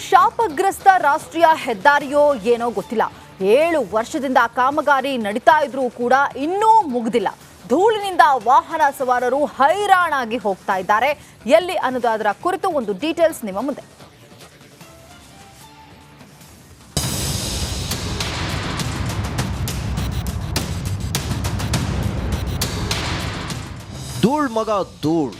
ಶಾಪಗ್ರಸ್ತ ರಾಷ್ಟ್ರೀಯ ಹೆದ್ದಾರಿಯೋ ಏನೋ ಗೊತ್ತಿಲ್ಲ. 7 ವರ್ಷದಿಂದ ಕಾಮಗಾರಿ ನಡೀತಾ ಇದ್ರೂ ಕೂಡ ಇನ್ನೂ ಮುಗಿದಿಲ್ಲ. ಧೂಳಿನಿಂದ ವಾಹನ ಸವಾರರು ಹೈರಾಣಾಗಿ ಹೋಗ್ತಾ ಇದ್ದಾರೆ. ಎಲ್ಲಿ ಅನ್ನೋದರ ಕುರಿತು ಒಂದು ಡೀಟೇಲ್ಸ್ ನಿಮ್ಮ ಮುಂದೆ. ಧೂಳ್ ಮಗ ಧೂಳ್,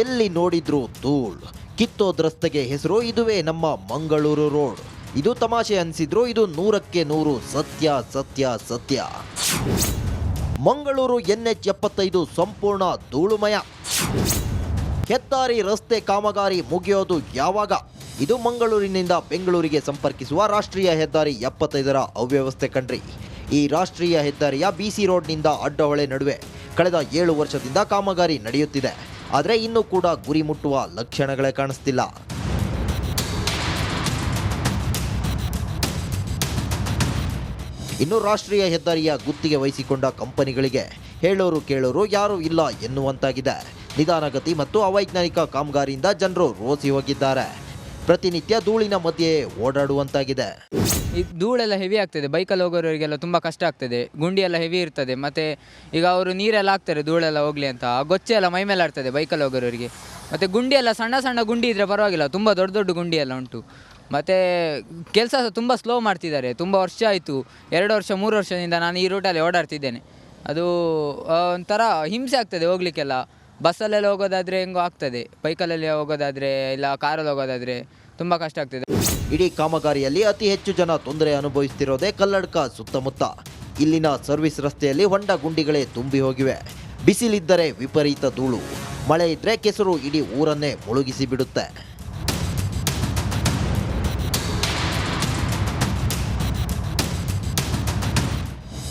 ಎಲ್ಲಿ ನೋಡಿದ್ರು ಧೂಳ್. ಕಿತ್ತೋದ್ ರಸ್ತೆಗೆ ಹೆಸರು ಇದುವೇ ನಮ್ಮ ಮಂಗಳೂರು ರೋಡ್. ಇದು ತಮಾಷೆ ಅನ್ಸಿದ್ರು ಇದು 100ಕ್ಕೆ 100 ಸತ್ಯ ಸತ್ಯ ಸತ್ಯ. ಮಂಗಳೂರು NH 75 ಸಂಪೂರ್ಣ ಧೂಳುಮಯ. ಹೆದ್ದಾರಿ ರಸ್ತೆ ಕಾಮಗಾರಿ ಮುಗಿಯೋದು ಯಾವಾಗ? ಇದು ಮಂಗಳೂರಿನಿಂದ ಬೆಂಗಳೂರಿಗೆ ಸಂಪರ್ಕಿಸುವ ರಾಷ್ಟ್ರೀಯ ಹೆದ್ದಾರಿ 75ರ ಅವ್ಯವಸ್ಥೆ ಕಣ್ರಿ. ಈ ರಾಷ್ಟ್ರೀಯ ಹೆದ್ದಾರಿಯ BC ರೋಡ್ನಿಂದ ಅಡ್ಡಹೊಳೆ ನಡುವೆ ಕಳೆದ 7 ವರ್ಷದಿಂದ ಕಾಮಗಾರಿ ನಡೆಯುತ್ತಿದೆ. ಆದರೆ ಇನ್ನೂ ಕೂಡ ಗುರಿ ಮುಟ್ಟುವ ಲಕ್ಷಣಗಳೇ ಕಾಣಿಸ್ತಿಲ್ಲ. ಇನ್ನು ರಾಷ್ಟ್ರೀಯ ಹೆದ್ದಾರಿಯ ಗುತ್ತಿಗೆ ವಹಿಸಿಕೊಂಡ ಕಂಪನಿಗಳಿಗೆ ಹೇಳೋರು ಕೇಳೋರು ಯಾರೂ ಇಲ್ಲ ಎನ್ನುವಂತಾಗಿದೆ. ನಿಧಾನಗತಿ ಮತ್ತು ಅವೈಜ್ಞಾನಿಕ ಕಾಮಗಾರಿಯಿಂದ ಜನರು ರೋಸಿ ಹೋಗಿದ್ದಾರೆ. ಪ್ರತಿನಿತ್ಯ ಧೂಳಿನ ಮಧ್ಯೆ ಓಡಾಡುವಂತಾಗಿದೆ. ಈ ಧೂಳೆಲ್ಲ ಹೆವಿ ಆಗ್ತದೆ, ಬೈಕಲ್ಲಿ ಹೋಗೋರಿಗೆಲ್ಲ ತುಂಬ ಕಷ್ಟ ಆಗ್ತದೆ. ಗುಂಡಿ ಎಲ್ಲ ಹೆವಿ ಇರ್ತದೆ. ಮತ್ತು ಈಗ ಅವರು ನೀರೆಲ್ಲ ಹಾಕ್ತಾರೆ ಧೂಳೆಲ್ಲ ಹೋಗಲಿ ಅಂತ, ಗೊಚ್ಚೆ ಎಲ್ಲ ಮೈ ಮೇಲೆ ಆಡ್ತದೆ ಬೈಕಲ್ಲಿ ಹೋಗೋರಿಗೆ. ಮತ್ತು ಗುಂಡಿ ಎಲ್ಲ ಸಣ್ಣ ಸಣ್ಣ ಗುಂಡಿ ಇದ್ದರೆ ಪರವಾಗಿಲ್ಲ, ತುಂಬ ದೊಡ್ಡ ದೊಡ್ಡ ಗುಂಡಿ ಎಲ್ಲ ಉಂಟು. ಮತ್ತು ಕೆಲಸ ತುಂಬ ಸ್ಲೋ ಮಾಡ್ತಿದ್ದಾರೆ. ತುಂಬ ವರ್ಷ ಆಯಿತು, 2 ವರ್ಷ 3 ವರ್ಷದಿಂದ ನಾನು ಈ ರೂಟಲ್ಲಿ ಓಡಾಡ್ತಿದ್ದೇನೆ. ಅದು ಒಂಥರ ಹಿಂಸೆ ಆಗ್ತದೆ ಹೋಗಲಿಕ್ಕೆಲ್ಲ. ಬಸ್ಸಲ್ಲೆಲ್ಲ ಹೋಗೋದಾದರೆ ಹೆಂಗೋ ಆಗ್ತದೆ, ಬೈಕಲ್ಲಿ ಹೋಗೋದಾದರೆ ಇಲ್ಲ ಕಾರಲ್ಲಿ ಹೋಗೋದಾದರೆ ತುಂಬ ಕಷ್ಟ ಆಗ್ತದೆ. ಇಡೀ ಕಾಮಗಾರಿಯಲ್ಲಿ ಅತಿ ಹೆಚ್ಚು ಜನ ತೊಂದರೆ ಅನುಭವಿಸ್ತಿರೋದೇ ಕಲ್ಲಡ್ಕ ಸುತ್ತಮುತ್ತ. ಇಲ್ಲಿನ ಸರ್ವಿಸ್ ರಸ್ತೆಯಲ್ಲಿ ಹೊಂಡ ಗುಂಡಿಗಳೇ ತುಂಬಿ ಹೋಗಿವೆ. ಬಿಸಿಲಿದ್ದರೆ ವಿಪರೀತ ಧೂಳು, ಮಳೆ ಇದ್ರೆ ಕೆಸರು ಇಡೀ ಊರನ್ನೇ ಮುಳುಗಿಸಿ ಬಿಡುತ್ತೆ.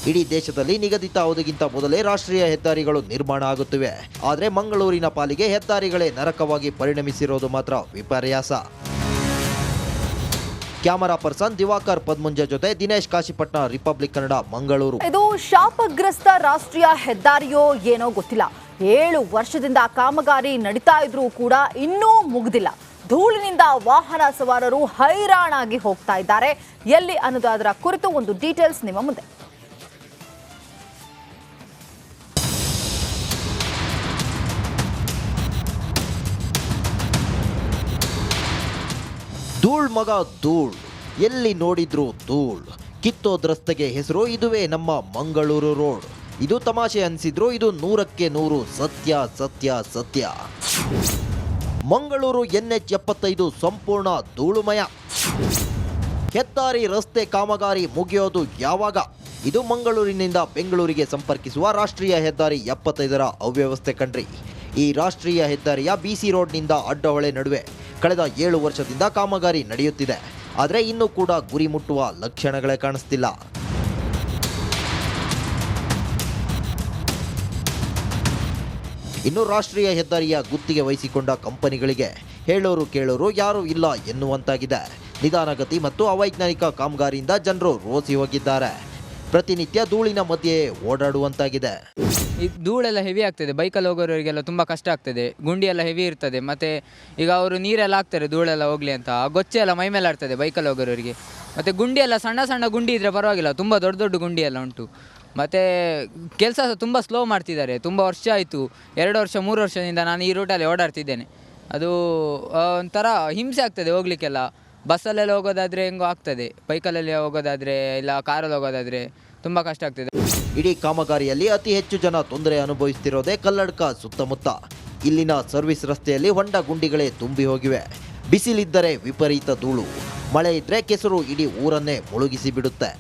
ಇಡೀ ದೇಶದಲ್ಲಿ ನಿಗದಿತ ಅವಧಿಗಿಂತ ಮೊದಲೇ ರಾಷ್ಟ್ರೀಯ ಹೆದ್ದಾರಿಗಳು ನಿರ್ಮಾಣ ಆಗುತ್ತಿವೆ. ಆದರೆ ಮಂಗಳೂರಿನ ಪಾಲಿಗೆ ಹೆದ್ದಾರಿಗಳೇ ನರಕವಾಗಿ ಪರಿಣಮಿಸಿರೋದು ಮಾತ್ರ ವಿಪರ್ಯಾಸ. ಕ್ಯಾಮರಾ ಪರ್ಸನ್ ದಿವಾಕರ್ ಪದ್ಮುಂಜ ಜೊತೆ ದಿನೇಶ್ ಕಾಶಿಪಟ್ನ, ರಿಪಬ್ಲಿಕ್ ಕನ್ನಡ, ಮಂಗಳೂರು. ಇದು ಶಾಪಗ್ರಸ್ತ ರಾಷ್ಟ್ರೀಯ ಹೆದ್ದಾರಿಯೋ ಏನೋ ಗೊತ್ತಿಲ್ಲ. 7 ವರ್ಷದಿಂದ ಕಾಮಗಾರಿ ನಡೀತಾ ಇದ್ರೂ ಕೂಡ ಇನ್ನೂ ಮುಗಿದಿಲ್ಲ. ಧೂಳಿನಿಂದ ವಾಹನ ಸವಾರರು ಹೈರಾಣಾಗಿ ಹೋಗ್ತಾ ಇದ್ದಾರೆ. ಎಲ್ಲಿ ಅನ್ನೋದರ ಕುರಿತು ಒಂದು ಡೀಟೇಲ್ಸ್ ನಿಮ್ಮ ಮುಂದೆ. ಧೂಳ್ ಮಗ ಧೂಳ್, ಎಲ್ಲಿ ನೋಡಿದ್ರು ಧೂಳ್. ಕಿತ್ತೋದ್ ರಸ್ತೆಗೆ ಹೆಸರು ಇದುವೇ ನಮ್ಮ ಮಂಗಳೂರು ರೋಡ್. ಇದು ತಮಾಷೆ ಅನ್ಸಿದ್ರು ಇದು 100ಕ್ಕೆ 100 ಸತ್ಯ ಸತ್ಯ ಸತ್ಯ. ಮಂಗಳೂರು NH 75 ಸಂಪೂರ್ಣ ಧೂಳುಮಯ. ಹೆದ್ದಾರಿ ರಸ್ತೆ ಕಾಮಗಾರಿ ಮುಗಿಯೋದು ಯಾವಾಗ? ಇದು ಮಂಗಳೂರಿನಿಂದ ಬೆಂಗಳೂರಿಗೆ ಸಂಪರ್ಕಿಸುವ ರಾಷ್ಟ್ರೀಯ ಹೆದ್ದಾರಿ 75ರ ಅವ್ಯವಸ್ಥೆ ಕಣ್ರಿ. ಈ ರಾಷ್ಟ್ರೀಯ ಹೆದ್ದಾರಿಯ BC ರೋಡ್ನಿಂದ ಅಡ್ಡಹೊಳೆ ನಡುವೆ ಕಳೆದ 7 ವರ್ಷದಿಂದ ಕಾಮಗಾರಿ ನಡೆಯುತ್ತಿದೆ. ಆದರೆ ಇನ್ನೂ ಕೂಡ ಗುರಿ ಮುಟ್ಟುವ ಲಕ್ಷಣಗಳೇ ಕಾಣಿಸ್ತಿಲ್ಲ. ಇನ್ನು ರಾಷ್ಟ್ರೀಯ ಹೆದ್ದಾರಿಯ ಗುತ್ತಿಗೆ ವಹಿಸಿಕೊಂಡ ಕಂಪನಿಗಳಿಗೆ ಹೇಳೋರು ಕೇಳೋರು ಯಾರೂ ಇಲ್ಲ ಎನ್ನುವಂತಾಗಿದೆ. ನಿಧಾನಗತಿ ಮತ್ತು ಅವೈಜ್ಞಾನಿಕ ಕಾಮಗಾರಿಯಿಂದ ಜನರು ರೋಸಿ ಹೋಗಿದ್ದಾರೆ. ಪ್ರತಿನಿತ್ಯ ಧೂಳಿನ ಮಧ್ಯೆ ಓಡಾಡುವಂತಾಗಿದೆ. ಈ ಧೂಳೆಲ್ಲ ಹೆವಿ ಆಗ್ತದೆ, ಬೈಕಲ್ಲಿ ಹೋಗೋರಿಗೆಲ್ಲ ತುಂಬ ಕಷ್ಟ ಆಗ್ತದೆ. ಗುಂಡಿ ಎಲ್ಲ ಹೆವಿ ಇರ್ತದೆ. ಮತ್ತು ಈಗ ಅವರು ನೀರೆಲ್ಲ ಹಾಕ್ತಾರೆ ಧೂಳೆಲ್ಲ ಹೋಗಲಿ ಅಂತ, ಗೊಚ್ಚೆ ಎಲ್ಲ ಮೈ ಮೇಲೆ ಆಡ್ತದೆ ಬೈಕಲ್ಲಿ ಹೋಗೋರಿಗೆ. ಮತ್ತು ಗುಂಡಿ ಎಲ್ಲ ಸಣ್ಣ ಸಣ್ಣ ಗುಂಡಿ ಇದ್ದರೆ ಪರವಾಗಿಲ್ಲ, ತುಂಬ ದೊಡ್ಡ ದೊಡ್ಡ ಗುಂಡಿ ಎಲ್ಲ ಉಂಟು. ಮತ್ತು ಕೆಲಸ ತುಂಬ ಸ್ಲೋ ಮಾಡ್ತಿದ್ದಾರೆ. ತುಂಬ ವರ್ಷ ಆಯಿತು, 2 ವರ್ಷ 3 ವರ್ಷದಿಂದ ನಾನು ಈ ರೂಟಲ್ಲಿ ಓಡಾಡ್ತಿದ್ದೇನೆ. ಅದು ಒಂಥರ ಹಿಂಸೆ ಆಗ್ತದೆ ಹೋಗಲಿಕ್ಕೆಲ್ಲ. ಬಸ್ಸಲ್ಲೆಲ್ಲ ಹೋಗೋದಾದರೆ ಹೆಂಗೋ ಆಗ್ತದೆ, ಬೈಕಲ್ಲಿ ಹೋಗೋದಾದರೆ ಇಲ್ಲ ಕಾರಲ್ಲಿ ಹೋಗೋದಾದರೆ ತುಂಬ ಕಷ್ಟ ಆಗ್ತದೆ. ಇಡೀ ಕಾಮಗಾರಿಯಲ್ಲಿ ಅತಿ ಹೆಚ್ಚು ಜನ ತೊಂದರೆ ಅನುಭವಿಸ್ತಿರೋದೇ ಕಲ್ಲಡ್ಕ ಸುತ್ತಮುತ್ತ. ಇಲ್ಲಿನ ಸರ್ವಿಸ್ ರಸ್ತೆಯಲ್ಲಿ ಹೊಂಡ ಗುಂಡಿಗಳೇ ತುಂಬಿ ಹೋಗಿವೆ. ಬಿಸಿಲಿದ್ದರೆ ವಿಪರೀತ ಧೂಳು, ಮಳೆ ಇದ್ರೆ ಕೆಸರು ಇಡೀ ಊರನ್ನೇ ಮುಳುಗಿಸಿ ಬಿಡುತ್ತೆ.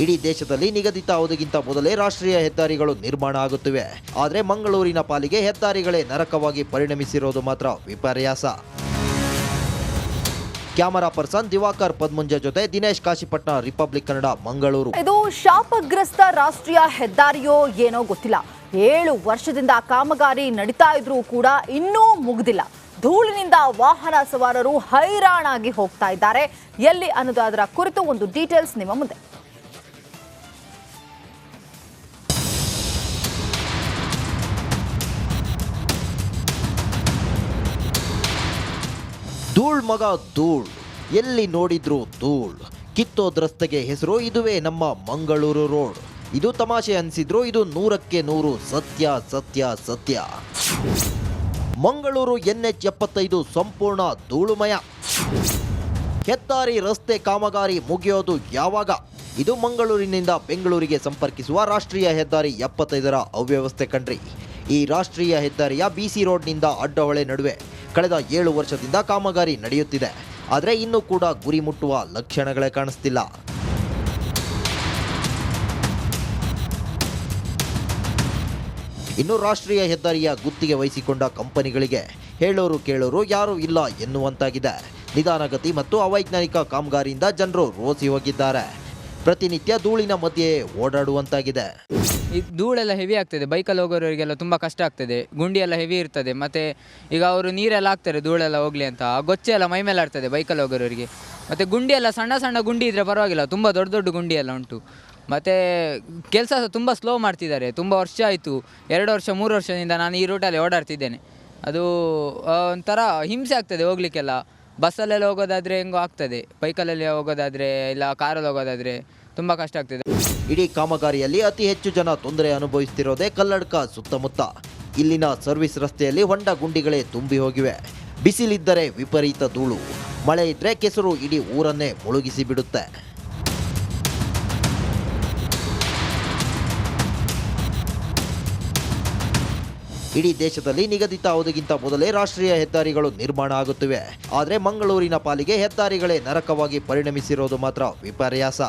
ಇಡೀ ದೇಶದಲ್ಲಿ ನಿಗದಿತ ಅವಧಿಗಿಂತ ಮೊದಲೇ ರಾಷ್ಟ್ರೀಯ ಹೆದ್ದಾರಿಗಳು ನಿರ್ಮಾಣ ಆಗುತ್ತಿವೆ. ಆದರೆ ಮಂಗಳೂರಿನ ಪಾಲಿಗೆ ಹೆದ್ದಾರಿಗಳೇ ನರಕವಾಗಿ ಪರಿಣಮಿಸಿರೋದು ಮಾತ್ರ ವಿಪರ್ಯಾಸ. ಕ್ಯಾಮರಾ ಪರ್ಸನ್ ದಿವಾಕರ್ ಪದ್ಮುಂಜ ಜೊತೆ ದಿನೇಶ್ ಕಾಶಿಪಟ್ನ, ರಿಪಬ್ಲಿಕ್ ಕನ್ನಡ, ಮಂಗಳೂರು. ಇದು ಶಾಪಗ್ರಸ್ತ ರಾಷ್ಟ್ರೀಯ ಹೆದ್ದಾರಿಯೋ ಏನೋ ಗೊತ್ತಿಲ್ಲ. 7 ವರ್ಷದಿಂದ ಕಾಮಗಾರಿ ನಡೀತಾ ಇದ್ರೂ ಕೂಡ ಇನ್ನೂ ಮುಗಿದಿಲ್ಲ. ಧೂಳಿನಿಂದ ವಾಹನ ಸವಾರರು ಹೈರಾಣಾಗಿ ಹೋಗ್ತಾ ಇದ್ದಾರೆ. ಎಲ್ಲಿ ಅನ್ನೋದರ ಕುರಿತು ಒಂದು ಡೀಟೇಲ್ಸ್ ನಿಮ್ಮ ಮುಂದೆ. ಧೂಳ್ ಮಗ ಧೂಳ್, ಎಲ್ಲಿ ನೋಡಿದ್ರು ಧೂಳ್. ಕಿತ್ತೋದ್ ರಸ್ತೆಗೆ ಹೆಸರು, ಇದುವೇ ನಮ್ಮ ಮಂಗಳೂರು ರೋಡ್. ಇದು ತಮಾಷೆ ಅನ್ಸಿದ್ರು ಇದು 100ಕ್ಕೆ 100 ಸತ್ಯ ಸತ್ಯ ಸತ್ಯ. ಮಂಗಳೂರು NH75 ಸಂಪೂರ್ಣ ಧೂಳುಮಯ. ಹೆದ್ದಾರಿ ರಸ್ತೆ ಕಾಮಗಾರಿ ಮುಗಿಯೋದು ಯಾವಾಗ? ಇದು ಮಂಗಳೂರಿನಿಂದ ಬೆಂಗಳೂರಿಗೆ ಸಂಪರ್ಕಿಸುವ ರಾಷ್ಟ್ರೀಯ ಹೆದ್ದಾರಿ 75ರ ಅವ್ಯವಸ್ಥೆ ಕಣ್ರಿ. ಈ ರಾಷ್ಟ್ರೀಯ ಹೆದ್ದಾರಿಯ BC ರೋಡ್ನಿಂದ ಅಡ್ಡಹೊಳೆ ನಡುವೆ ಕಳೆದ 7 ವರ್ಷದಿಂದ ಕಾಮಗಾರಿ ನಡೆಯುತ್ತಿದೆ. ಆದರೆ ಇನ್ನೂ ಕೂಡ ಗುರಿ ಮುಟ್ಟುವ ಲಕ್ಷಣಗಳೇ ಕಾಣಿಸ್ತಿಲ್ಲ. ಇನ್ನು ರಾಷ್ಟ್ರೀಯ ಹೆದ್ದಾರಿಯ ಗುತ್ತಿಗೆ ವಹಿಸಿಕೊಂಡ ಕಂಪನಿಗಳಿಗೆ ಹೇಳೋರು ಕೇಳೋರು ಯಾರೂ ಇಲ್ಲ ಎನ್ನುವಂತಾಗಿದೆ. ನಿಧಾನಗತಿ ಮತ್ತು ಅವೈಜ್ಞಾನಿಕ ಕಾಮಗಾರಿಯಿಂದ ಜನರು ರೋಸಿ ಹೋಗಿದ್ದಾರೆ. ಪ್ರತಿನಿತ್ಯ ಧೂಳಿನ ಮಧ್ಯೆ ಓಡಾಡುವಂತಾಗಿದೆ. ಈ ಧೂಳೆಲ್ಲ ಹೆವಿ ಆಗ್ತದೆ, ಬೈಕಲ್ಲಿ ಹೋಗೋರಿಗೆಲ್ಲ ತುಂಬ ಕಷ್ಟ ಆಗ್ತದೆ. ಗುಂಡಿ ಎಲ್ಲ ಹೆವಿ ಇರ್ತದೆ. ಮತ್ತು ಈಗ ಅವರು ನೀರೆಲ್ಲ ಹಾಕ್ತಾರೆ ಧೂಳೆಲ್ಲ ಹೋಗಲಿ ಅಂತ, ಆ ಗೊಚ್ಚೆ ಎಲ್ಲ ಮೈ ಮೇಲೆ ಆಡ್ತದೆ ಬೈಕಲ್ಲಿ ಹೋಗೋರಿಗೆ. ಮತ್ತು ಗುಂಡಿ ಎಲ್ಲ ಸಣ್ಣ ಸಣ್ಣ ಗುಂಡಿ ಇದ್ದರೆ ಪರವಾಗಿಲ್ಲ, ತುಂಬ ದೊಡ್ಡ ದೊಡ್ಡ ಗುಂಡಿ ಎಲ್ಲ ಉಂಟು. ಮತ್ತು ಕೆಲಸ ತುಂಬ ಸ್ಲೋ ಮಾಡ್ತಿದ್ದಾರೆ. ತುಂಬ ವರ್ಷ ಆಯಿತು, 2 ವರ್ಷ 3 ವರ್ಷದಿಂದ ನಾನು ಈ ರೂಟಲ್ಲಿ ಓಡಾಡ್ತಿದ್ದೇನೆ. ಅದು ಒಂಥರ ಹಿಂಸೆ ಆಗ್ತದೆ ಹೋಗ್ಲಿಕ್ಕೆಲ್ಲ. ಬಸ್ಸಲ್ಲೆಲ್ಲ ಹೋಗೋದಾದರೆ ಹೆಂಗೋ ಆಗ್ತದೆ, ಬೈಕಲ್ಲಿ ಹೋಗೋದಾದರೆ ಇಲ್ಲ ಕಾರಲ್ಲಿ ಹೋಗೋದಾದರೆ ತುಂಬ ಕಷ್ಟ ಆಗ್ತದೆ. ಇಡೀ ಕಾಮಗಾರಿಯಲ್ಲಿ ಅತಿ ಹೆಚ್ಚು ಜನ ತೊಂದರೆ ಅನುಭವಿಸ್ತಿರೋದೇ ಕಲ್ಲಡ್ಕ ಸುತ್ತಮುತ್ತ. ಇಲ್ಲಿನ ಸರ್ವಿಸ್ ರಸ್ತೆಯಲ್ಲಿ ಹೊಂಡ ಗುಂಡಿಗಳೇ ತುಂಬಿ ಹೋಗಿವೆ. ಬಿಸಿಲಿದ್ದರೆ ವಿಪರೀತ ಧೂಳು, ಮಳೆ ಇದ್ರೆ ಕೆಸರು ಇಡೀ ಊರನ್ನೇ ಮುಳುಗಿಸಿ ಬಿಡುತ್ತೆ. ಇಡೀ ದೇಶದಲ್ಲಿ ನಿಗದಿತ ಅವಧಿಗಿಂತ ಮೊದಲೇ ರಾಷ್ಟ್ರೀಯ ಹೆದ್ದಾರಿಗಳು ನಿರ್ಮಾಣ ಆಗುತ್ತಿವೆ. ಆದರೆ ಮಂಗಳೂರಿನ ಪಾಲಿಗೆ ಹೆದ್ದಾರಿಗಳೇ ನರಕವಾಗಿ ಪರಿಣಮಿಸಿರೋದು ಮಾತ್ರ ವಿಪರ್ಯಾಸ.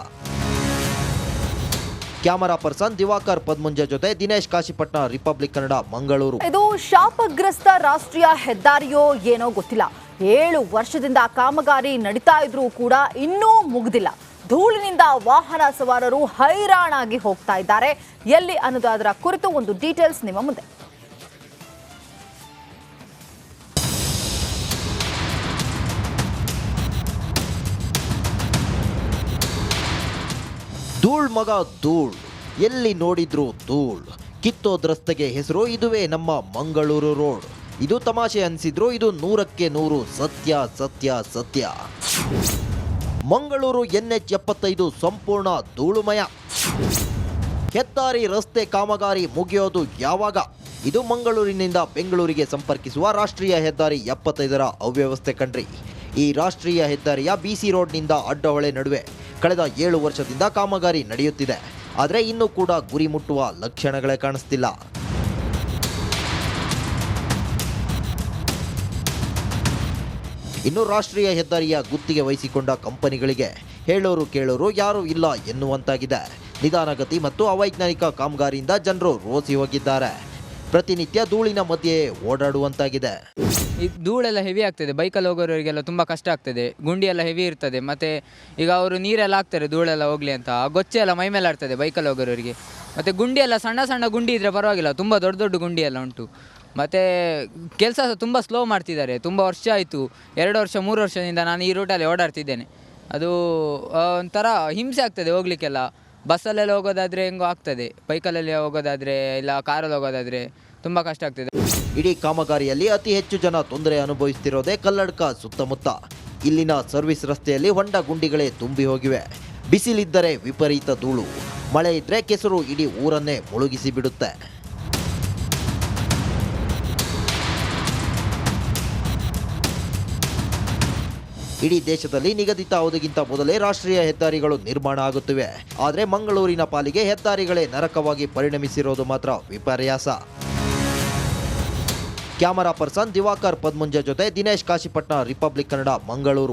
ಕ್ಯಾಮರಾ ಪರ್ಸನ್ ದಿವಾಕರ್ ಪದ್ಮುಂಜ ಜೊತೆ ದಿನೇಶ್ ಕಾಶಿಪಟ್ನ, ರಿಪಬ್ಲಿಕ್ ಕನ್ನಡ, ಮಂಗಳೂರು. ಇದು ಶಾಪಗ್ರಸ್ತ ರಾಷ್ಟ್ರೀಯ ಹೆದ್ದಾರಿಯೋ ಏನೋ ಗೊತ್ತಿಲ್ಲ. 7 ವರ್ಷದಿಂದ ಕಾಮಗಾರಿ ನಡೀತಾ ಇದ್ರೂ ಕೂಡ ಇನ್ನೂ ಮುಗ್ದಿಲ್ಲ. ಧೂಳಿನಿಂದ ವಾಹನ ಸವಾರರು ಹೈರಾಣಾಗಿ ಹೋಗ್ತಾ ಇದ್ದಾರೆ. ಎಲ್ಲಿ ಅನ್ನೋದರ ಕುರಿತು ಒಂದು ಡೀಟೇಲ್ಸ್ ನಿಮ್ಮ ಮುಂದೆ. ಧೂಳ್ ಮಗ ಧೂಳ್, ಎಲ್ಲಿ ನೋಡಿದ್ರು ಧೂಳ್. ಕಿತ್ತೋದ್ ರಸ್ತೆಗೆ ಹೆಸರು, ಇದುವೇ ನಮ್ಮ ಮಂಗಳೂರು ರೋಡ್. ಇದು ತಮಾಷೆ ಅನ್ಸಿದ್ರು ಇದು 100ಕ್ಕೆ 100 ಸತ್ಯ ಸತ್ಯ ಸತ್ಯ. ಮಂಗಳೂರು NH75 ಸಂಪೂರ್ಣ ಧೂಳುಮಯ. ಹೆದ್ದಾರಿ ರಸ್ತೆ ಕಾಮಗಾರಿ ಮುಗಿಯೋದು ಯಾವಾಗ? ಇದು ಮಂಗಳೂರಿನಿಂದ ಬೆಂಗಳೂರಿಗೆ ಸಂಪರ್ಕಿಸುವ ರಾಷ್ಟ್ರೀಯ ಹೆದ್ದಾರಿ 75ರ ಅವ್ಯವಸ್ಥೆ ಕಣ್ರಿ. ಈ ರಾಷ್ಟ್ರೀಯ ಹೆದ್ದಾರಿಯ BC ರೋಡ್ನಿಂದ ಅಡ್ಡಹೊಳೆ ನಡುವೆ ಕಳೆದ 7 ವರ್ಷದಿಂದ ಕಾಮಗಾರಿ ನಡೆಯುತ್ತಿದೆ. ಆದರೆ ಇನ್ನೂ ಕೂಡ ಗುರಿ ಮುಟ್ಟುವ ಲಕ್ಷಣಗಳೇ ಕಾಣಿಸ್ತಿಲ್ಲ. ಇನ್ನು ರಾಷ್ಟ್ರೀಯ ಹೆದ್ದಾರಿಯ ಗುತ್ತಿಗೆ ವಹಿಸಿಕೊಂಡ ಕಂಪನಿಗಳಿಗೆ ಹೇಳೋರು ಕೇಳೋರು ಯಾರೂ ಇಲ್ಲ ಎನ್ನುವಂತಾಗಿದೆ. ನಿಧಾನಗತಿ ಮತ್ತು ಅವೈಜ್ಞಾನಿಕ ಕಾಮಗಾರಿಯಿಂದ ಜನರು ರೋಸಿ ಹೋಗಿದ್ದಾರೆ. ಪ್ರತಿನಿತ್ಯ ಧೂಳಿನ ಮಧ್ಯೆ ಓಡಾಡುವಂತಾಗಿದೆ. ಈ ಧೂಳೆಲ್ಲ ಹೆವಿ ಆಗ್ತದೆ, ಬೈಕಲ್ಲಿ ಹೋಗೋರಿಗೆಲ್ಲ ತುಂಬ ಕಷ್ಟ ಆಗ್ತದೆ. ಗುಂಡಿ ಎಲ್ಲ ಹೆವಿ ಇರ್ತದೆ. ಮತ್ತು ಈಗ ಅವರು ನೀರೆಲ್ಲ ಹಾಕ್ತಾರೆ ಧೂಳೆಲ್ಲ ಹೋಗಲಿ ಅಂತ, ಆ ಗೊಚ್ಚೆ ಎಲ್ಲ ಮೈ ಮೇಲೆ ಆಡ್ತದೆ ಬೈಕಲ್ಲಿ ಹೋಗೋರಿಗೆ. ಮತ್ತು ಗುಂಡಿ ಎಲ್ಲ ಸಣ್ಣ ಸಣ್ಣ ಗುಂಡಿ ಇದ್ದರೆ ಪರವಾಗಿಲ್ಲ, ತುಂಬ ದೊಡ್ಡ ದೊಡ್ಡ ಗುಂಡಿ ಎಲ್ಲ ಉಂಟು. ಮತ್ತು ಕೆಲಸ ತುಂಬ ಸ್ಲೋ ಮಾಡ್ತಿದ್ದಾರೆ. ತುಂಬ ವರ್ಷ ಆಯಿತು, 2 ವರ್ಷ 3 ವರ್ಷದಿಂದ ನಾನು ಈ ರೂಟಲ್ಲಿ ಓಡಾಡ್ತಿದ್ದೇನೆ. ಅದು ಒಂಥರ ಹಿಂಸೆ ಆಗ್ತದೆ ಹೋಗ್ಲಿಕ್ಕೆಲ್ಲ. ಬಸ್ಸಲ್ಲೆಲ್ಲ ಹೋಗೋದಾದರೆ ಹೆಂಗೋ ಆಗ್ತದೆ, ಬೈಕಲ್ಲಿ ಹೋಗೋದಾದರೆ ಇಲ್ಲ ಕಾರಲ್ಲಿ ಹೋಗೋದಾದರೆ ತುಂಬ ಕಷ್ಟ ಆಗ್ತದೆ. ಇಡೀ ಕಾಮಗಾರಿಯಲ್ಲಿ ಅತಿ ಹೆಚ್ಚು ಜನ ತೊಂದರೆ ಅನುಭವಿಸ್ತಿರೋದೇ ಕಲ್ಲಡ್ಕ ಸುತ್ತಮುತ್ತ. ಇಲ್ಲಿನ ಸರ್ವಿಸ್ ರಸ್ತೆಯಲ್ಲಿ ಹೊಂಡ ಗುಂಡಿಗಳೇ ತುಂಬಿ ಹೋಗಿವೆ. ಬಿಸಿಲಿದ್ದರೆ ವಿಪರೀತ ಧೂಳು, ಮಳೆ ಇದ್ರೆ ಕೆಸರು ಇಡೀ ಊರನ್ನೇ ಮುಳುಗಿಸಿ ಬಿಡುತ್ತೆ. ಇಡೀ ದೇಶದಲ್ಲಿ ನಿಗದಿತ ಅವಧಿಗಿಂತ ಮೊದಲೇ ರಾಷ್ಟ್ರೀಯ ಹೆದ್ದಾರಿಗಳು ನಿರ್ಮಾಣ ಆಗುತ್ತಿವೆ. ಆದರೆ ಮಂಗಳೂರಿನ ಪಾಲಿಗೆ ಹೆದ್ದಾರಿಗಳೇ ನರಕವಾಗಿ ಪರಿಣಮಿಸಿರೋದು ಮಾತ್ರ ವಿಪರ್ಯಾಸ. ಕ್ಯಾಮರಾ ಪರ್ಸನ್ ದಿವಾಕರ್ ಪದ್ಮುಂಜ ಜೊತೆ ದಿನೇಶ್ ಕಾಶಿಪಟ್ನ, ರಿಪಬ್ಲಿಕ್ ಕನ್ನಡ, ಮಂಗಳೂರು.